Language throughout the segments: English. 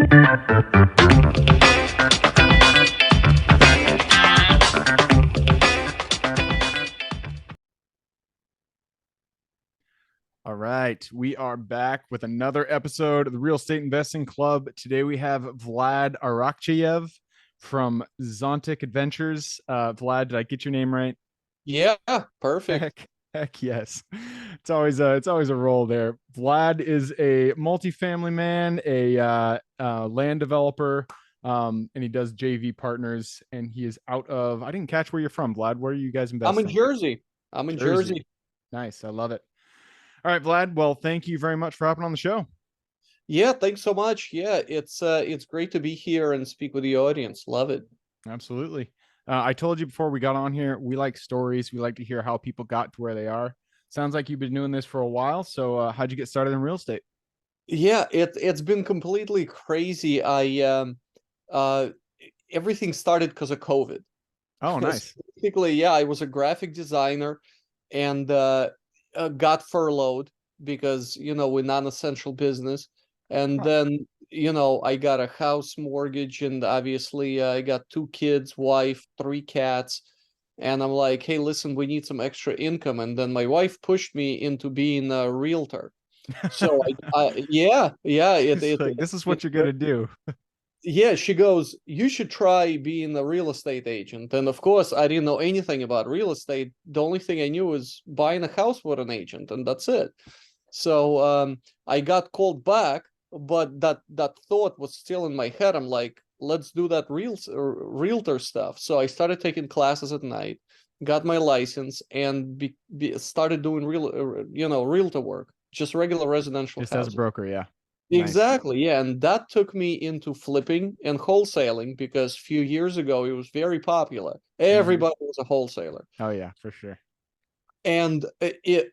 All right, we are back with another episode of the Real Estate Investing Club. Today we have Vlad Arakcheyev from Zontic Adventures. Vlad, did I get your name right? Yeah, perfect. Heck yes. It's always a roll there. Vlad is a multifamily man, a land developer, and he does JV partners. And he is out of. I didn't catch where you're from, Vlad. Where are you guys I'm in investing? Jersey. I'm in Jersey. Jersey. Nice. I love it. All right, Vlad. Well, thank you very much for hopping on the show. Yeah, thanks so much. Yeah, it's great to be here and speak with the audience. Love it. Absolutely. I told you before we got on here, we like stories. We like to hear how people got to where they are. Sounds like you've been doing this for a while. So, how'd you get started in real estate? Yeah, it's been completely crazy. I uh everything started because of COVID. Oh, nice. Specifically, yeah, I was a graphic designer and got furloughed because, we're non-essential business. And Huh. then, I got a house mortgage and obviously I got two kids, wife, three cats. And I'm like, hey, listen, we need some extra income. And then my wife pushed me into being a realtor. So yeah, It's like this is what it you're gonna do. yeah, she goes, you should try being a real estate agent. And of course, I didn't know anything about real estate. The only thing I knew was buying a house with an agent, and that's it. So I got called back, but that thought was still in my head. I'm like, let's do that realtor stuff. So I started taking classes at night, got my license, and started doing realtor work, just regular residential Just as a housing. broker, yeah. Nice. Exactly, yeah, and that took me into flipping and wholesaling because a few years ago it was very popular. Mhm. Everybody was a wholesaler. Oh yeah, for sure. And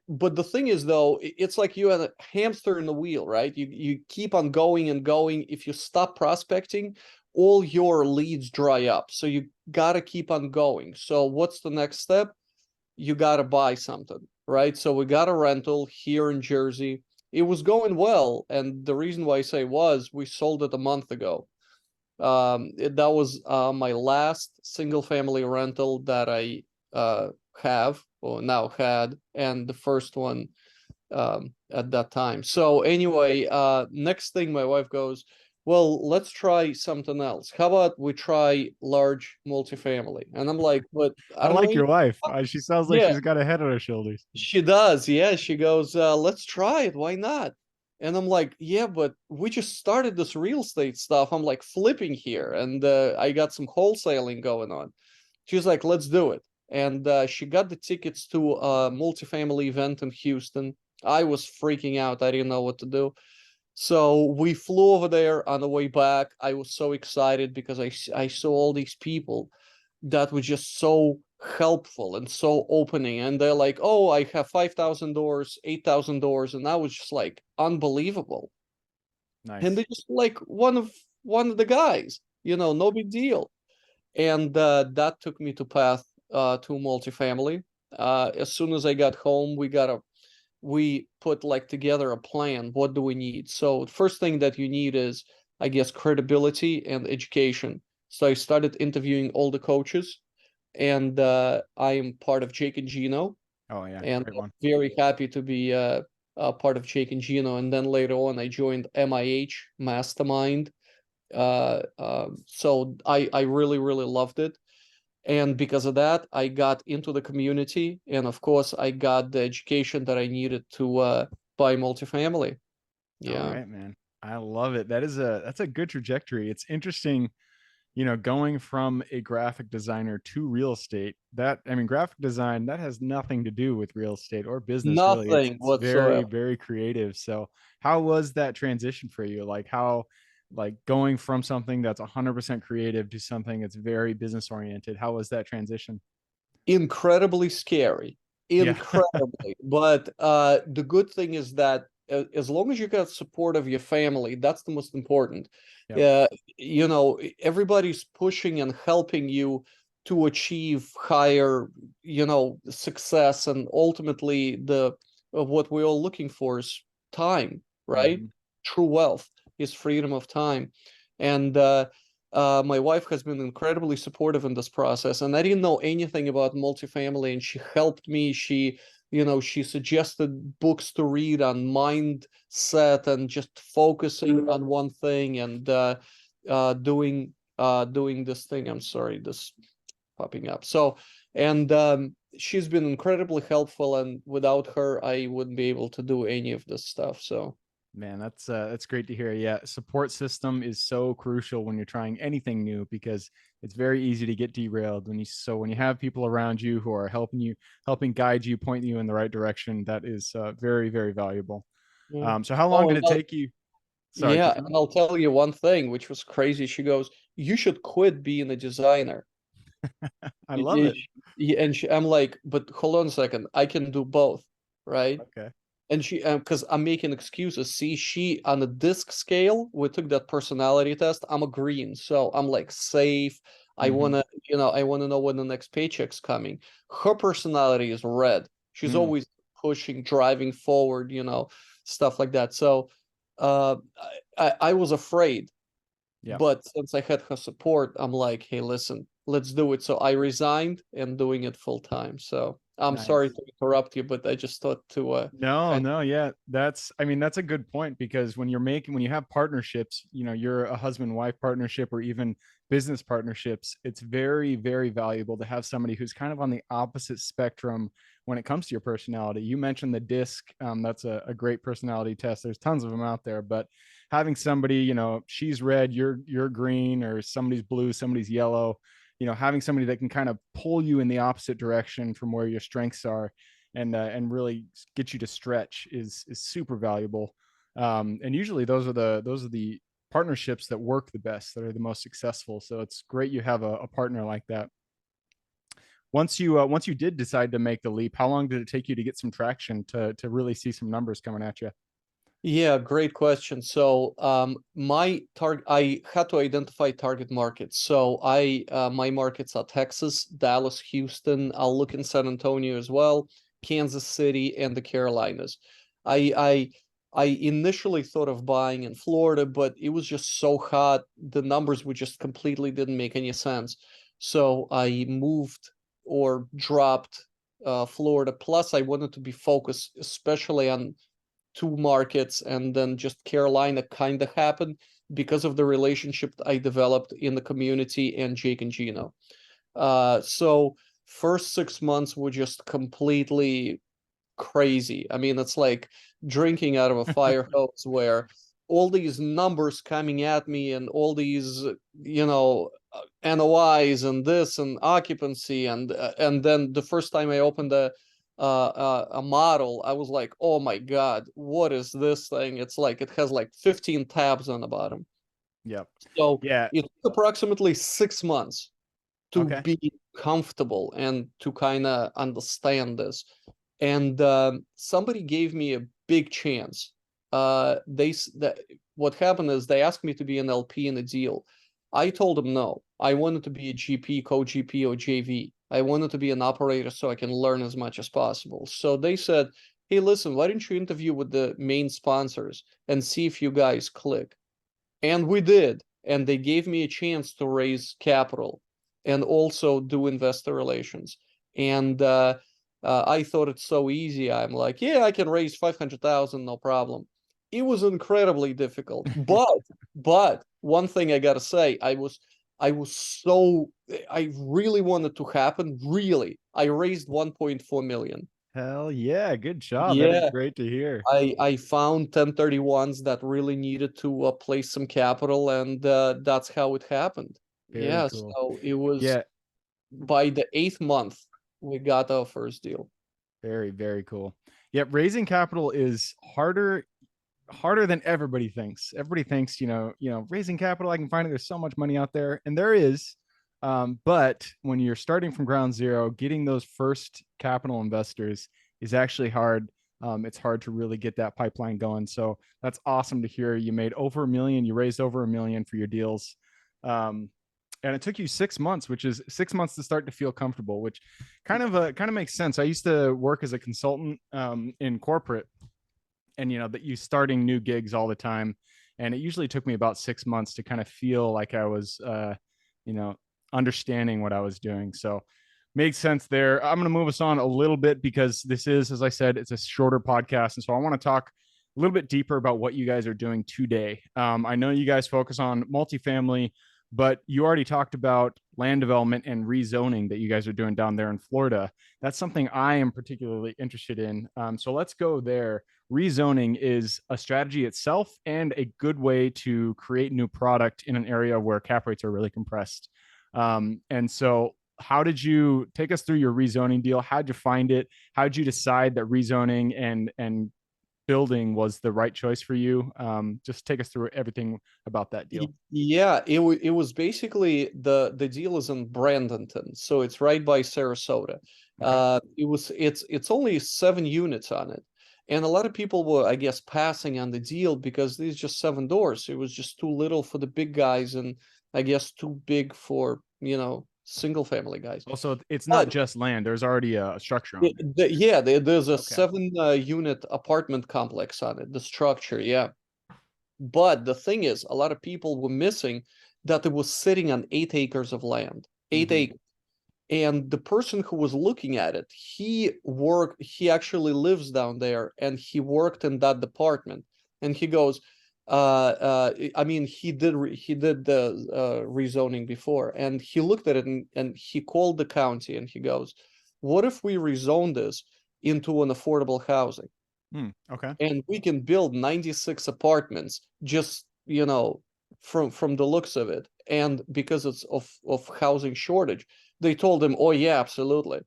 but the thing is though, it's like you had a hamster in the wheel, right? You keep on going and going. If you stop prospecting, all your leads dry up. So you gotta keep on going. So what's the next step? You gotta buy something, right? So we got a rental here in Jersey. It was going well, and the reason why I say was we sold it a month ago. That was my last single family rental that I have or now had, and the first one at that time. So anyway, next thing my wife goes, well, let's try something else. How about we try large multifamily? And I'm like, but I I don't know like anything. your wife. She sounds like Yeah, she's got a head on her shoulders. she does. Yeah, she goes, let's try it. Why not? And I'm like, yeah, but we just started this real estate stuff. I'm like flipping here, and I got some wholesaling going on. She's like, let's do it. And she got the tickets to a multifamily event in Houston. I was freaking out. I didn't know what to do. So we flew over there. On the way back, I was so excited because I saw all these people that were just so helpful and so opening. And they're like, oh, I have 5,000 doors, 8,000 doors. And I was just like, unbelievable. And Nice. they just like one of the guys, no big deal. And that took me to path to multifamily. As soon as I got home, we put like together a plan. What do we need? So the first thing that you need is, I guess, credibility and education. So I started interviewing all the coaches, and I am part of Jake and Gino, Oh yeah, and great I'm one. very happy to be a part of Jake and Gino. And then later on, I joined MIH Mastermind. So I really loved it, and because of that I got into the community, and of course I got the education that I needed to buy multifamily. All Yeah. right, man. I love it. That's a good trajectory. It's interesting, going from a graphic designer to real estate. That I mean, graphic design that has nothing to do with real estate or business, really. It's Nothing it's very, whatsoever. very creative. So, how was that transition for you? Like going from something that's 100% creative to something that's very business oriented. How was that transition? Incredibly scary, Yeah. incredibly. But the good thing is that as long as you got support of your family, that's the most important. Yep. uh, Everybody's pushing and helping you to achieve higher, success, and ultimately the what we're all looking for is time, right? Mhm. True wealth is freedom of time. And my wife has been incredibly supportive in this process, and I didn't know anything about multifamily, and she helped me. She suggested books to read on mindset and just focusing on one thing, and doing this thing. I'm sorry, this popping up. So, and she's been incredibly helpful, and without her, I wouldn't be able to do any of this stuff. So, Man, that's great to hear. Yeah, support system is so crucial when you're trying anything new because it's very easy to get derailed when you have people around you who are helping guide you, point you in the right direction. That is very very valuable. yeah. So how long Oh, did and it take you? Sorry, yeah, keep going. and I'll tell you one thing, which was crazy. She goes, "You should quit being a designer." I love it. I'm like, "But hold on a second, I can do both, right?" Okay. And she, because I'm making excuses. See, she on a disc scale, we took that personality test. I'm a green, so I'm like safe. I Mm-hmm. I wanna know when the next paycheck's coming. Her personality is red. She's Mm, always pushing, driving forward, stuff like that. So, uh, I was afraid, yeah. but since I had her support, I'm like, hey, listen, let's do it. So I resigned and doing it full time. So I'm sorry Nice. to interrupt you, but I just thought to No, kind no, yeah. I mean, that's a good point because when you have partnerships, you're a husband wife partnership or even business partnerships, it's very, very valuable to have somebody who's kind of on the opposite spectrum when it comes to your personality. You mentioned the disc. That's a great personality test. There's tons of them out there, but having somebody, she's red, you're green, or somebody's blue, somebody's yellow, having somebody that can kind of pull you in the opposite direction from where your strengths are and really get you to stretch is super valuable. And usually those are the partnerships that work the best, that are the most successful. So it's great you have a partner like that. Once you did decide to make the leap, how long did it take you to get some traction to really see some numbers coming at you? Yeah, great question. So, I had to identify target markets. So my markets are Texas, Dallas, Houston. I'll look in San Antonio as well, Kansas City, and the Carolinas. I I I initially thought of buying in Florida, but it was just so hot. The numbers would just completely didn't make any sense. So I moved or dropped Florida. Plus, I wanted to be focused, especially on two markets, and then just Carolina kind of happened because of the relationship I developed in the community and Jake and Gino. So first 6 months were just completely crazy. I mean, it's like drinking out of a fire hose where all these numbers coming at me and all these, NOIs and this and occupancy and then the first time I opened a model, I was like, oh my God, what is this thing? It's like it has like 15 tabs on the bottom. Yep. So Yeah. it took approximately 6 months to Okay. be comfortable and to kind of understand this. And somebody gave me a big chance. That what happened is they asked me to be an LP in a deal. I told them no. I wanted to be a GP, co-GP, or JV. I wanted to be an operator so I can learn as much as possible. So they said, "Hey, listen, why don't you interview with the main sponsors and see if you guys click?" And we did. And they gave me a chance to raise capital and also do investor relations. And I thought it's so easy. I'm like, yeah, I can raise 500,000, no problem. It was incredibly difficult. But one thing I gotta say, I really wanted to happen. Really, I raised 1.4 million. Hell yeah, good job. That is Yeah, great to hear. I found 1031s that really needed to place some capital, and that's how it happened. Very Yeah, cool. so it was Yeah, by the eighth month we got our first deal. very, very cool. Yeah, raising capital is harder than everybody thinks. Everybody thinks, raising capital, I can find it. There's so much money out there, and there is. But when you're starting from ground zero, getting those first capital investors is actually hard. It's hard to really get that pipeline going. So that's awesome to hear. You made over 1 million. You raised over 1 million for your deals. And it took you 6 months, which is 6 months to start to feel comfortable, which kind of makes sense. I used to work as a consultant in corporate, and that you starting new gigs all the time, And it usually took me about 6 months to kind of feel like I was, you know, understanding what I was doing. So makes sense there. I'm going to move us on a little bit because this is, as I said, it's a shorter podcast. And so I want to talk a little bit deeper about what you guys are doing today. I know you guys focus on multifamily, but you already talked about land development and rezoning that you guys are doing down there in Florida. That's something I am particularly interested in. So let's go there. Rezoning is a strategy itself and a good way to create new product in an area where cap rates are really compressed. And so how did you take us through your rezoning deal? How'd you find it? How'd you decide that rezoning and building was the right choice for you? Just take us through everything about that deal. Yeah, it was basically the deal is in Bradenton, so it's right by Sarasota. Okay. It's only 7 units on it, and a lot of people were, I guess, passing on the deal because there's just 7 doors. It was just too little for the big guys, and I guess too big for single family guys. Also, it's not But just land. There's already a structure on there. yeah, there's a Okay. 7 unit apartment complex on it. The structure, yeah. But the thing is, a lot of people were missing that it was sitting on 8 acres of land, 8 acres. And the person who was looking at it, he actually lives down there and he worked in that department. And he goes, I mean, he did the rezoning before, and he looked at it and he called the county and he goes, what if we rezone this into an affordable housing? Okay. And we can build 96 apartments just from the looks of it, and because it's of housing shortage, they told him, oh yeah, absolutely,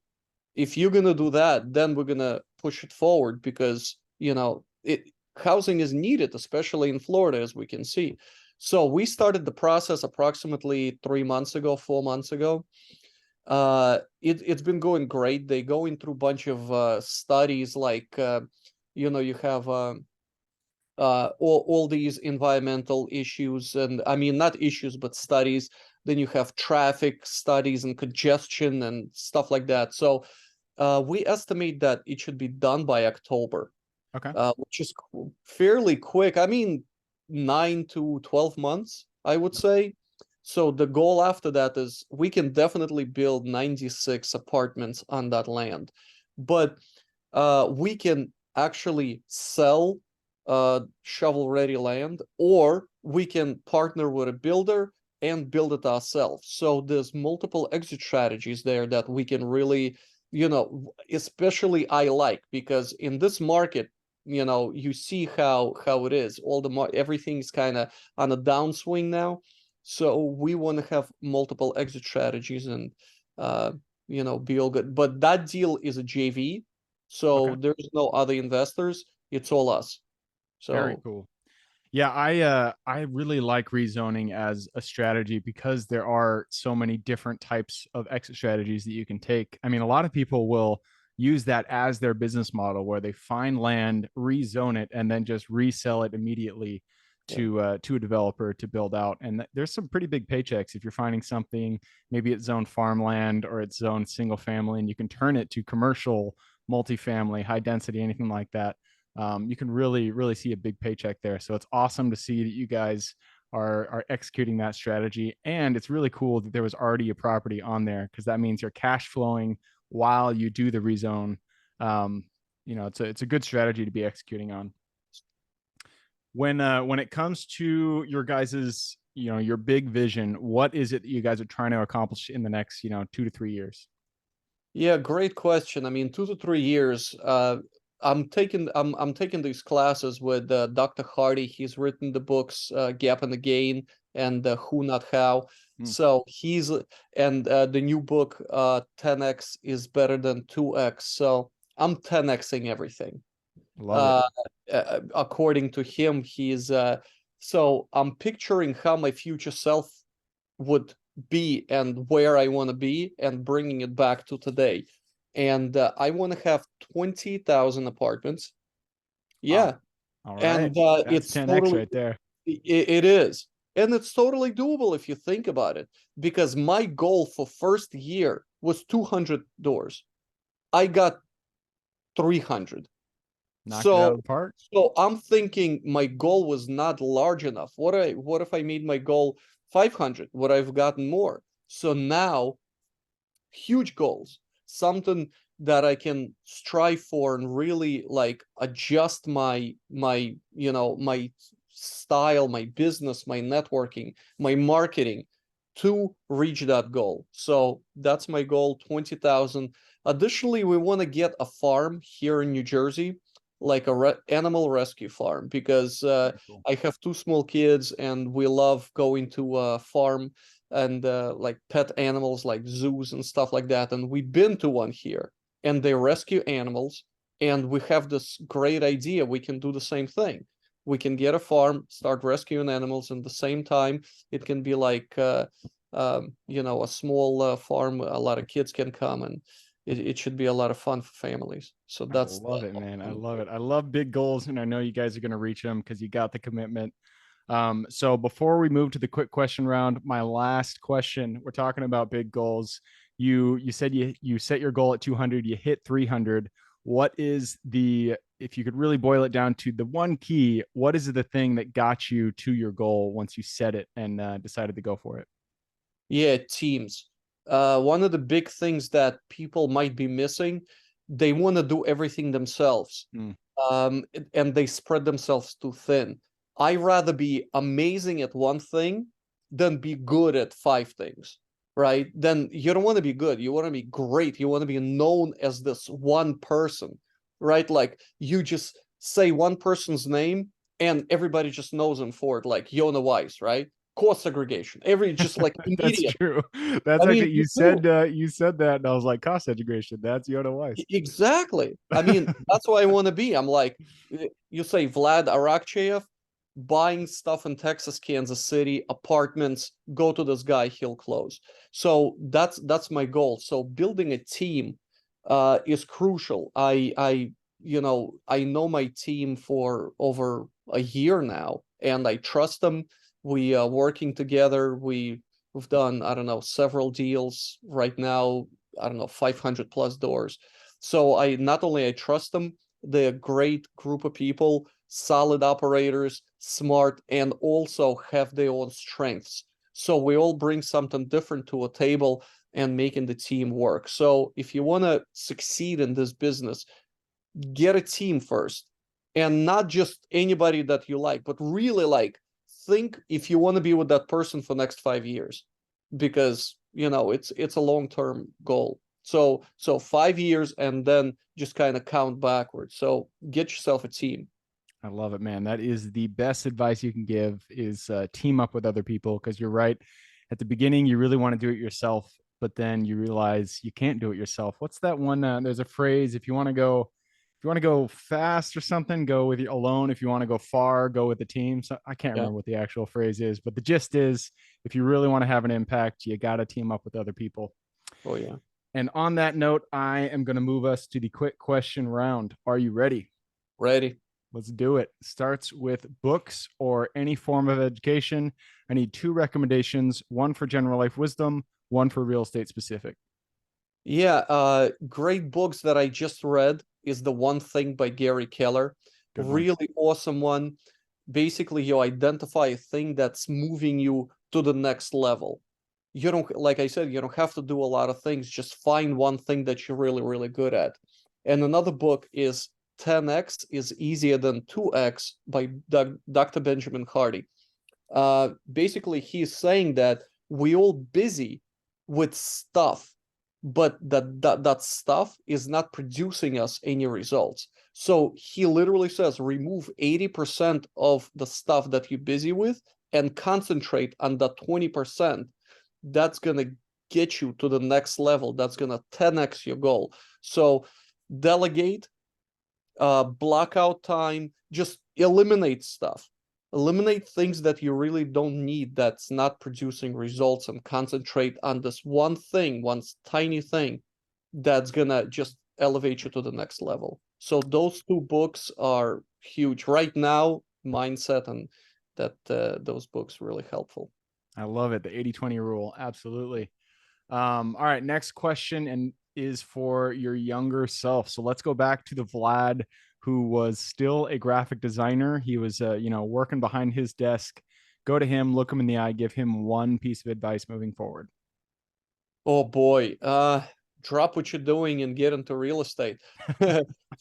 if you're gonna do that, then we're gonna push it forward because it housing is needed, especially in Florida, as we can see. So we started the process approximately 3 months ago, 4 months ago. It's been going great. They going through a bunch of studies, like you have all these environmental issues, and I mean, not issues but studies. Then you have traffic studies and congestion and stuff like that. So we estimate that it should be done by October, Okay. which is fairly quick. I mean, 9 to 12 months, I would say. So the goal after that is we can definitely build 96 apartments on that land, but we can actually sell shovel-ready land, or we can partner with a builder and build it ourselves. So there's multiple exit strategies there that we can really, especially I like, because in this market, you see how it is. Everything's kind of on a downswing now. So we want to have multiple exit strategies and be all good. But that deal is a JV, Okay. so there's no other investors. It's all us. Very So cool. Yeah, I really like rezoning as a strategy because there are so many different types of exit strategies that you can take. I mean, a lot of people will use that as their business model where they find land, rezone it, and then just resell it immediately yeah. to a developer to build out. And there's some pretty big paychecks if you're finding something, maybe it's zoned farmland or it's zoned single family, and you can turn it to commercial, multifamily, high density, anything like that. You can really see a big paycheck there. So it's awesome to see that you guys are executing that strategy, and it's really cool that there was already a property on there because that means you're cash flowing while you do the rezone. It's a good strategy to be executing on. When it comes to your guys's your big vision, what is it that you guys are trying to accomplish in the next 2 to 3 years? Yeah, great question. I mean, 2 to 3 years. I'm taking these classes with Dr. Hardy. He's written the books Gap and the Gain and Who Not How. Hmm, So and the new book 10x is better than 2x. So I'm 10xing everything. love it. Uh, According to him, so I'm picturing how my future self would be and where I want to be and bringing it back to today. And I want to have 20,000 apartments. Wow. Yeah. All right. And That's 10x right there. it is. And it's totally doable if you think about it, because my goal for first year was 200 doors. I got 300. Knocked it out of So the park. so I'm thinking my goal was not large enough. What if I made my goal 500? Would I've gotten more? So now huge goals, something that I can strive for and really like adjust my style, my business, my networking, my marketing to reach that goal. So that's my goal, 20,000. Additionally, we want to get a farm here in New Jersey, like a animal rescue farm, because Very cool. I have two small kids and we love going to a farm and like pet animals like zoos and stuff like that. And we've been to one here and they rescue animals. And we have this great idea. We can do the same thing. We can get a farm, start rescuing animals, and at the same time, it can be like, a small farm. A lot of kids can come and it should be a lot of fun for families. So I that's the love it, man. I ultimate love goal. it. I love big goals, and I know you guys are going to reach them because you got the commitment. So before we move to the quick question round, my last question, we're talking about big goals. You said you set your goal at 200, you hit 300. What is the, if you could really boil it down to the one key, what is the thing that got you to your goal once you set it and decided to go for it? Yeah, teams. One of the big things that people might be missing, they want to do everything themselves. Mm, And they spread themselves too thin. I rather be amazing at one thing than be good at five things, right? Then you don't want to be good. You want to be great. You want to be known as this one person, right? Like you just say one person's name and everybody just knows him for it, like Yona Weiss, right? Cost segregation. Every just like that's immediate. true. That's I mean, actually you do. you said that, and I was like, cost integration. That's Yoda Weiss. Exactly. I mean, that's what I want to be. I'm like, you say Vlad Arakcheyev, buying stuff in Texas, Kansas City, apartments, go to this guy, he'll close. So that's my goal. So building a team is crucial. I know my team for over a year now, and I trust them. We are working together. We've done, I don't know, several deals right now. I don't know, 500 plus doors. So I not only I trust them, they're a great group of people, solid operators, smart, and also have their own strengths. So we all bring something different to a table and making the team work. So if you want to succeed in this business, get a team first, and not just anybody that you like, but really like think if you want to be with that person for next 5 years, because it's a long-term goal. So 5 years and then just kind of count backwards. So get yourself a team. I love it, man. That is the best advice you can give is team up with other people because you're right. At the beginning, you really want to do it yourself, but then you realize you can't do it yourself. What's that one? There's a phrase, if you want to go fast or something, go with your alone. If you want to go far, go with the team. So I can't Yeah. remember what the actual phrase is, but the gist is if you really want to have an impact, you got to team up with other people. Oh yeah. And on that note, I am going to move us to the quick question round. Are you ready? Ready. Let's do it. Starts with books or any form of education. I need two recommendations, one for general life wisdom, one for real estate specific. Yeah, great books that I just read is The One Thing by Gary Keller. Good one. Really awesome one. Basically, you identify a thing that's moving you to the next level. You don't, like I said, you don't have to do a lot of things. Just find one thing that you're really, really good at. And another book is 10x is easier than 2x by Dr. Benjamin Hardy. Basically, he's saying that we all busy with stuff, but that stuff is not producing us any results. So he literally says remove 80% of the stuff that you're busy with and concentrate on that 20%. That's gonna get you to the next level. That's gonna 10x your goal. So delegate, block out time, just eliminate stuff. Eliminate things that you really don't need that's not producing results and concentrate on this one thing, one tiny thing that's gonna just elevate you to the next level. So those two books are huge right now. Mindset and that those books really helpful. I love it. The 80-20 rule. Absolutely. All right. Next question and is for your younger self. So let's go back to the Vlad who was still a graphic designer. He was, working behind his desk. Go to him, look him in the eye, give him one piece of advice moving forward. Oh boy, drop what you're doing and get into real estate.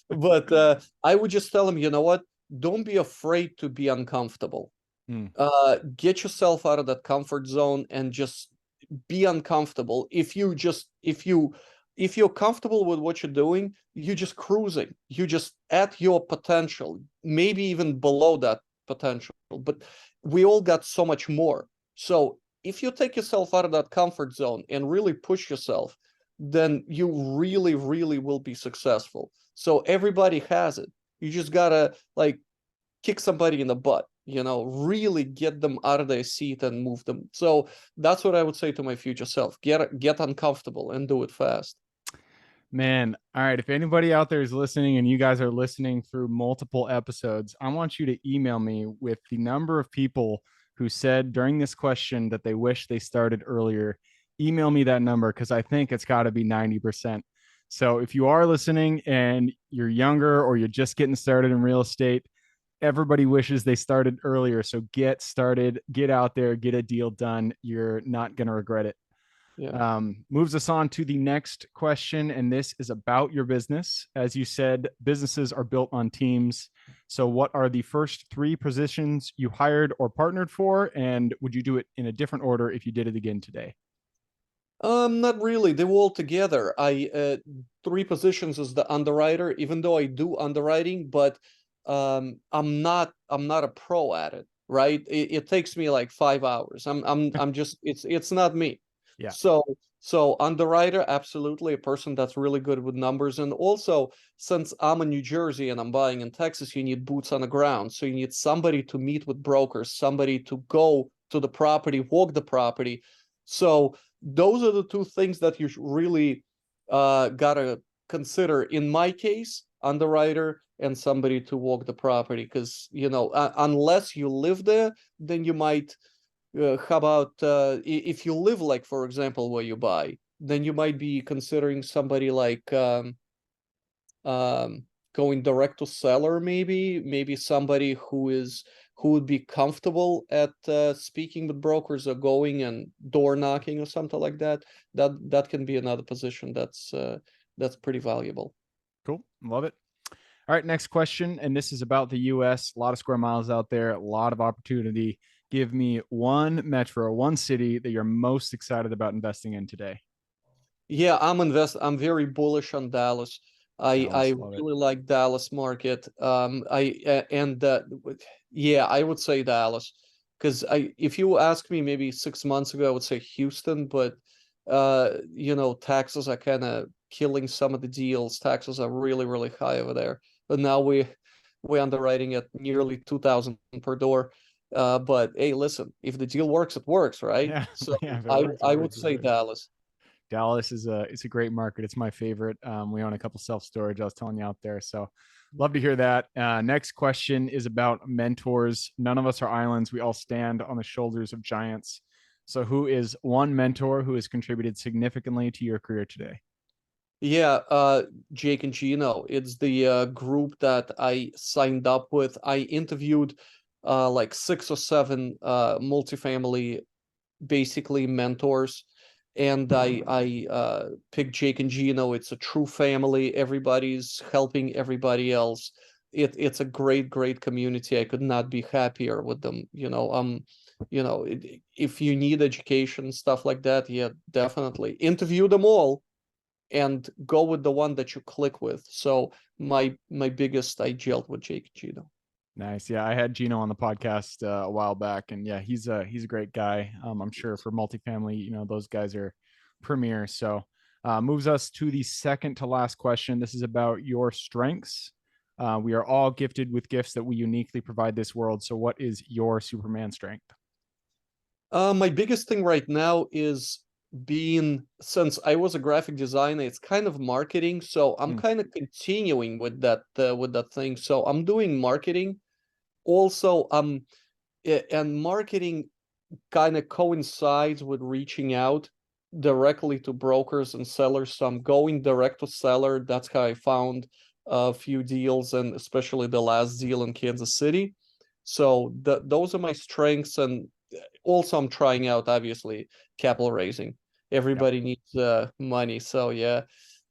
But I would just tell him, you know what? Don't be afraid to be uncomfortable. Mm, Get yourself out of that comfort zone and just be uncomfortable. If you're comfortable with what you're doing, you're just cruising. You just at your potential, maybe even below that potential. But we all got so much more. So if you take yourself out of that comfort zone and really push yourself, then you really, really will be successful. So everybody has it. You just gotta like kick somebody in the butt, really get them out of their seat and move them. So that's what I would say to my future self. Get uncomfortable and do it fast. man, all right. If anybody out there is listening and you guys are listening through multiple episodes, I want you to email me with the number of people who said during this question that they wish they started earlier. Email me that number because I think it's got to be 90%. So if you are listening and you're younger or you're just getting started in real estate, everybody wishes they started earlier. So get started, get out there, get a deal done. You're not going to regret it. Yeah. Moves us on to the next question. And this is about your business. As you said, businesses are built on teams. So, what are the first three positions you hired or partnered for? And would you do it in a different order if you did it again today? Not really. They were all together. I three positions as the underwriter, even though I do underwriting, but I'm not a pro at it, right? It takes me like 5 hours. I'm just it's not me. Yeah. So so underwriter, absolutely a person that's really good with numbers. And also, since I'm in New Jersey and I'm buying in Texas, you need boots on the ground. So you need somebody to meet with brokers, somebody to go to the property, walk the property. So those are the two things that you really gotta consider. In my case, underwriter and somebody to walk the property, because unless you live there, then you might. How about if you live, like for example, where you buy, then you might be considering somebody like um, going direct to seller, maybe somebody who would be comfortable at speaking with brokers or going and door knocking or something like that. That can be another position that's pretty valuable. Cool. Love it. All right. Next question. And this is about the US. A lot of square miles out there, a lot of opportunity. Give me one metro, one city that you're most excited about investing in today. Yeah, I'm very bullish on Dallas. I Dallas. Love it. really like Dallas market. Yeah, I would say Dallas, because I if you ask me maybe 6 months ago, I would say Houston, but taxes are kind of killing some of the deals. Taxes are really, really high over there. But now we're underwriting at nearly 2,000 per door. But hey, listen, if the deal works, it works, right? Yeah. So Yeah. If it I works, it I would works. say Dallas. Dallas is a great market. It's my favorite. We own a couple self storage. I was telling you out there, so love to hear that. Next question is about mentors. None of us are islands. We all stand on the shoulders of giants. So, who is one mentor who has contributed significantly to your career today? Yeah, Jake and Gino. It's the group that I signed up with. I interviewed like 6 or 7 multifamily basically mentors, and I picked Jake and Gino. It's a true family. Everybody's helping everybody else. It's a great community. I could not be happier with them. If you need education, stuff like that, yeah, definitely interview them all and go with the one that you click with. So my biggest, I gelled with Jake and Gino. Nice. Yeah, I had Gino on the podcast a while back, and yeah, he's a great guy. I'm sure for multifamily, those guys are premier. So, moves us to the second to last question. This is about your strengths. We are all gifted with gifts that we uniquely provide this world. So, what is your Superman strength? My biggest thing right now is since I was a graphic designer, it's kind of marketing. So I'm Hmm. kind of continuing with that thing. So I'm doing marketing. Also, and marketing kind of coincides with reaching out directly to brokers and sellers. So I'm going direct to seller. That's how I found a few deals, and especially the last deal in Kansas City. So those are my strengths, and also I'm trying out obviously capital raising. Yep. Everybody needs money, so yeah,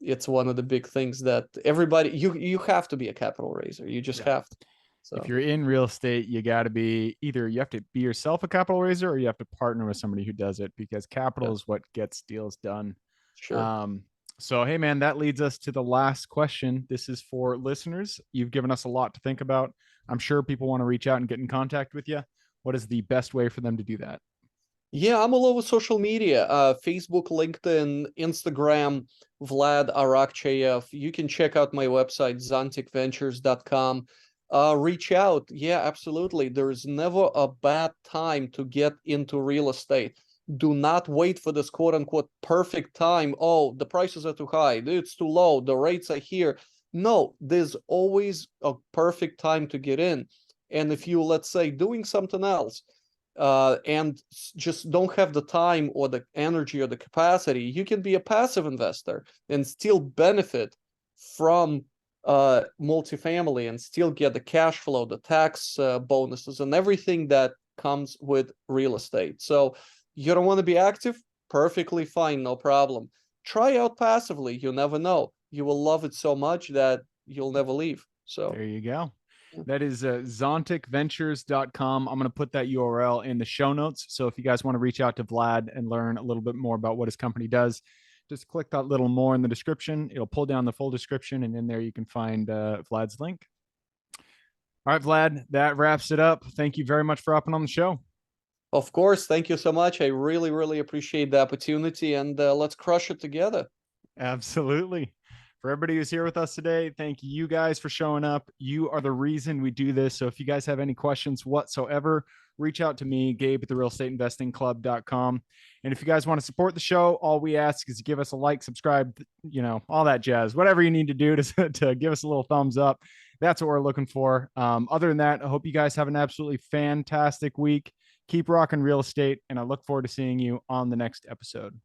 it's one of the big things that everybody you have to be a capital raiser. You just Yeah. have to. If So you're in real estate, you got to be either you have to be yourself a capital raiser or you have to partner with somebody who does it because yeah, capital is what gets deals done. sure. Um, so, hey, man, that leads us to the last question. This is for listeners. You've given us a lot to think about. I'm sure people want to reach out and get in contact with you. What is the best way for them to do that? Yeah, I'm all over social media. Facebook, LinkedIn, Instagram, Vlad Arakcheyev. You can check out my website, zonticventures.com. Reach out. Yeah, absolutely. There's never a bad time to get into real estate. Do not wait for this quote unquote perfect time. Oh, the prices are too high. It's too low. The rates are here. No, there's always a perfect time to get in. And if you, let's say, doing something else, and just don't have the time or the energy or the capacity, you can be a passive investor and still benefit from multifamily and still get the cash flow, the tax bonuses, and everything that comes with real estate. So you don't want to be active? Perfectly fine, no problem. Try out passively. You never know. You will love it so much that you'll never leave. So There you go. That is zonticventures.com. I'm going to put that URL in the show notes. So if you guys want to reach out to Vlad and learn a little bit more about what his company does, just click that little more in the description. It'll pull down the full description, and in there you can find Vlad's link. All right, Vlad, that wraps it up. Thank you very much for hopping on the show. of course, thank you so much. I really, really appreciate the opportunity, and let's crush it together. Absolutely. For everybody who's here with us today, thank you guys for showing up. You are the reason we do this. So if you guys have any questions whatsoever, reach out to me, Gabe at the realestateinvestingclub.com. And if you guys want to support the show, all we ask is give us a like, subscribe, all that jazz, whatever you need to do to give us a little thumbs up. That's what we're looking for. Other than that, I hope you guys have an absolutely fantastic week. Keep rocking real estate, and I look forward to seeing you on the next episode.